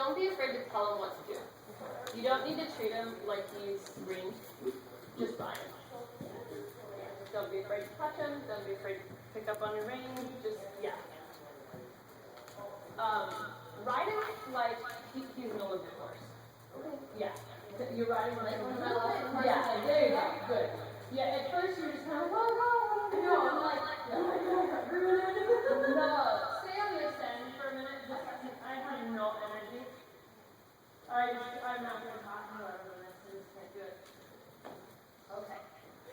don't be afraid to tell him what to do. You don't need to treat him like he's green. Just ride him. Don't be afraid to touch him. Don't be afraid to pick up on your rein. Just, yeah. Ride him like he's an Olympic horse. Yeah. You're riding like yeah, there you go. Good. Yeah, at first you're just kind of, whoa, whoa, whoa. No, I'm like, no. Stay on this end for a minute. I have no energy. Alright, I'm not going to talk to whoever this is. Can't do it. Okay.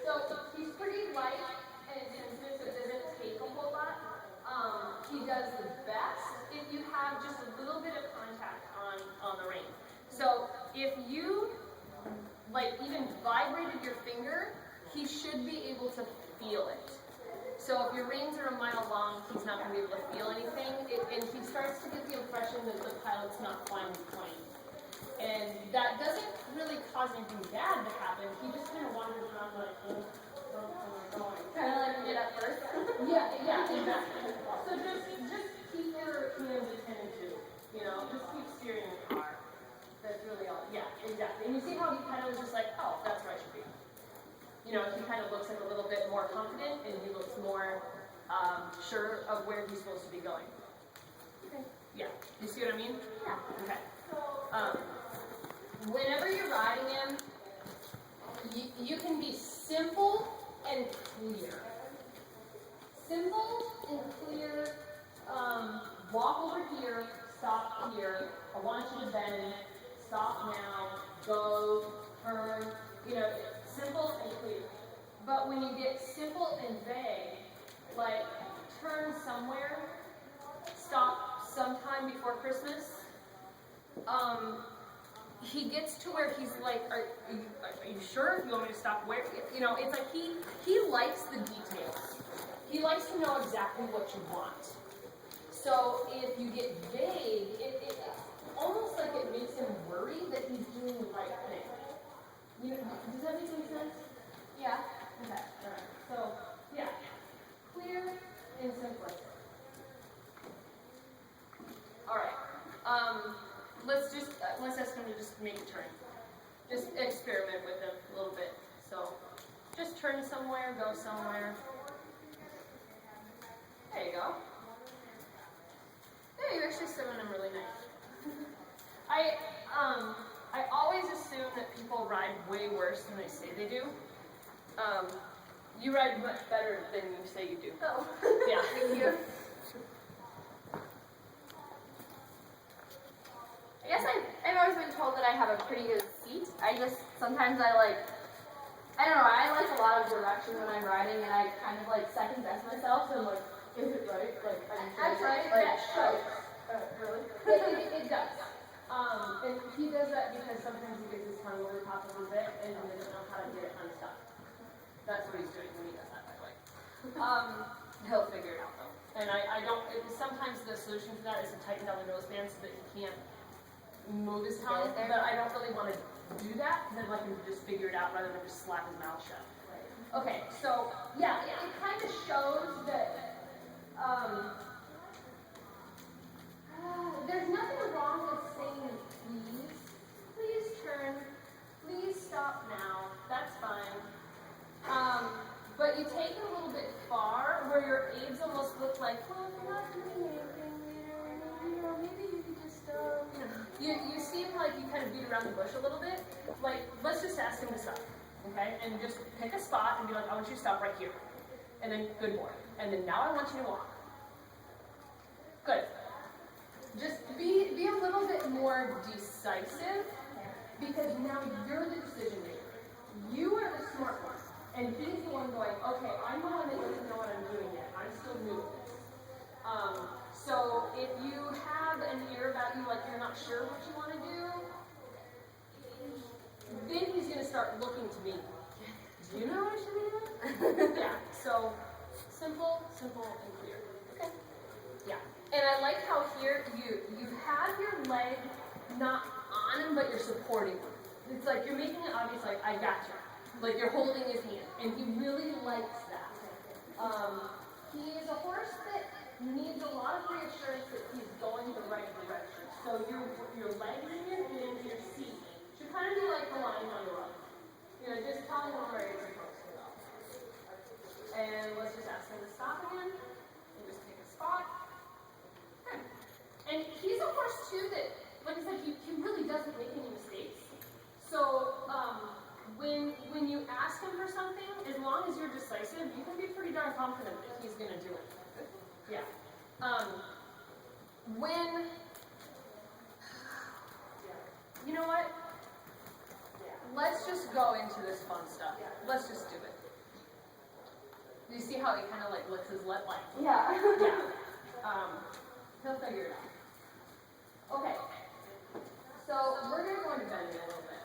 So he's pretty light and sensitive, so it doesn't take a whole lot. He does the best if you have just a little bit of contact on the rein. So if you like even vibrated your finger, he should be able to feel it. So if your reins are a mile long, he's not going to be able to feel anything, and he starts to get the impression that the pilot's not flying the plane. And that doesn't really cause anything bad to happen. He just kind of wanders around like, where am I going? Kind of like we did at first. Yeah, exactly. So just keep your hands attended to, you know, just keep steering the car. That's really all. Yeah, exactly. And you see how he kind of was just like, oh, that's where I should be. You know, he kind of looks like a little bit more confident, and he looks more sure of where he's supposed to be going. Okay. Yeah. You see what I mean? Yeah. Okay. Whenever you're riding him, you can be simple and clear. Simple and clear. Walk over here, stop here. I want you to bend. Stop now. Go. Turn. You know, simple and clear. But when you get simple and vague, like turn somewhere, stop sometime before Christmas, he gets to where he's like, are you sure? You want me to stop where? You know, it's like he likes the details. He likes to know exactly what you want. So if you get vague, it's almost like it makes him worry that he's doing the right thing. You know, does that make any sense? Yeah. Okay, alright. So, yeah. Clear and simple. Alright. Let's ask him to just make a turn. Just experiment with him a little bit. So, just turn somewhere, go somewhere. There you go. Yeah, you actually sit on him really nice. I always assume that people ride way worse than they say they do. You ride much better than you say you do. Oh. Yeah. Thank you. I guess I've always been told that I have a pretty good seat. Sometimes I don't know, I like a lot of direction when I'm riding, and I kind of like second guess myself, so I'm like, is it right? Like, I'm sure. Actually, Like, that shows. really? It does. And he does that because sometimes he gets his tongue over top of his bit and he doesn't know how to get it unstuck. That's what he's doing when he does that, by the way. He'll figure it out though. And I don't, sometimes the solution to that is to tighten down the noseband so that he can't move his tongue, but I don't really want to do that, because I'd like him to just figure it out rather than just slap his mouth shut. Okay, so yeah, it kind of shows that there's nothing wrong with saying please turn, please stop now, that's fine. But you take it a little bit far, where your aids almost look like, well, if you're not doing anything later, maybe you could just, you seem like you kind of beat around the bush a little bit. Like, let's just ask him to stop, okay? And just pick a spot and be like, I want you to stop right here. And then, good boy. And then now I want you to walk. Good. Just be a little bit more decisive, because now you're the decision maker. You are the smart one. And he's the one going, okay, I'm the one that doesn't know what I'm doing yet. I'm still new at this. So if you have an ear about you, like you're not sure what you want to do, then he's going to start looking to me. Do you know what I should be doing? Yeah. So simple, and clear. Okay. Yeah. And I like how here you have your leg not on him, but you're supporting him. It's like you're making it obvious, like, I got you. Like you're holding his hand. And he really likes that. He is a horse that needs a lot of reassurance that he's going the right direction. So So your legs in your hands, your seat should kind of be like the line on the rug. Just telling them where you're supposed to go. And let's just ask him to stop again. And just take a spot. Good. And he's a horse too that, like I said, he really doesn't make any mistakes. So when you ask him for something, as long as you're decisive, you can be pretty darn confident that he's going to do it. Yeah. You know what? Let's just go into this fun stuff. Let's just do it. Do you see how he kind of like licks his lip like? Yeah. Yeah. He'll figure it out. Okay. So we're going to go into bending a little bit.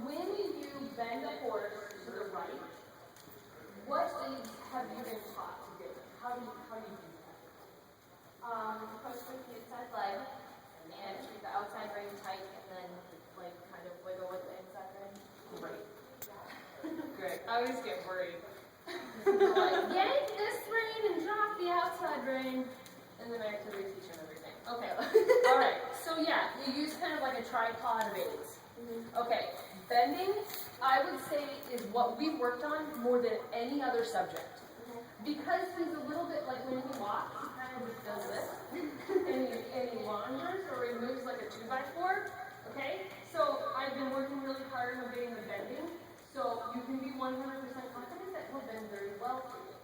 When you bend the horse to the right, what aids have you been taught to do? How do you do that? Push with the inside leg and keep the outside rein tight, and then like kind of wiggle with the inside rein. Great. Great. I always get worried. Like, yank this rein and drop the outside rein, and then I have to reteach him everything. Okay. All right. So yeah, you use kind of like a tripod of aids. Okay. Bending, I would say, is what we've worked on more than any other subject. Because he's a little bit like when he walks, he kind of just does this, and he lunges or he moves like a 2x4. Okay. So I've been working really hard on getting the bending, so you can be 100% confident that he'll bend very well for you.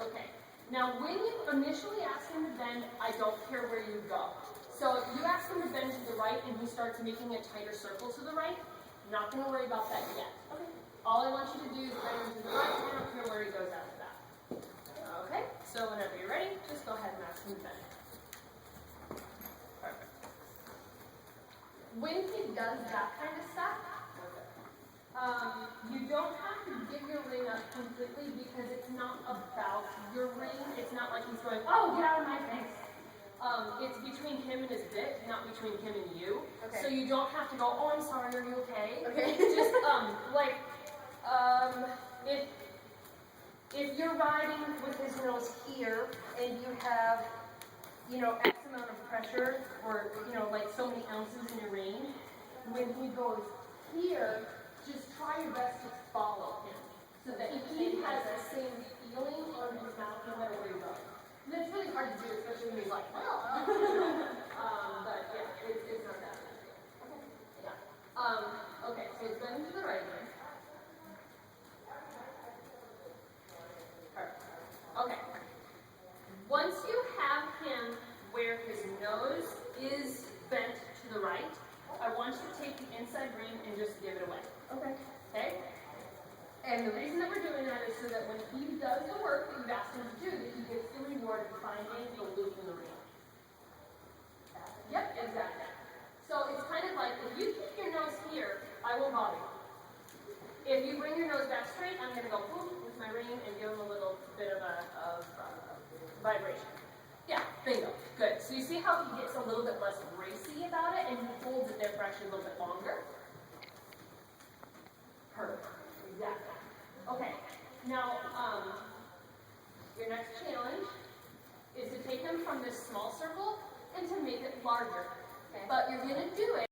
Okay. Now, when you initially ask him to bend, I don't care where you go. So if you ask him to bend to the right and he starts making a tighter circle to the right, not going to worry about that yet. Okay. All I want you to do is bend him to the right. I don't care where he goes after that. Okay. So whenever you're ready, just go ahead and ask him to bend. Perfect. When he does that kind of stuff, you don't have to give your ring up completely because it's not about your ring. It's not like he's going, oh, get out of my face. It's between him and his bit, not between him and you. Okay. So you don't have to go, oh, I'm sorry, are you okay? Okay. Just, if you're riding with his nose here and you have, X amount of pressure or, like so many ounces in your rein, when he goes here, just try your best to follow him so that he has the same feeling on his mouth no matter where you go. And it's really hard to do, especially when he's like, well, but yeah, it's not that bad. Yeah. Okay, so it's bending to the right here. Perfect. Okay. Once you have him where his nose is bent to the right, I want you to take the inside rein and just give it away. Okay. Okay? And the reason that we're doing that is so that when he does the work that you've asked him to do, that he gets the reward of finding the loop in the rein. Yep, exactly. So it's kind of like, if you keep your nose here, I won't bother you. If you bring your nose back straight, I'm going to go boom with my rein and give him a little bit of vibration. Yeah, bingo. Good. So you see how he gets a little bit less racy about it and he holds it there for actually a little bit longer? Perfect. Exactly. Okay. Now, your next challenge is to take him from this small circle and to make it larger. Okay. But you're going to do it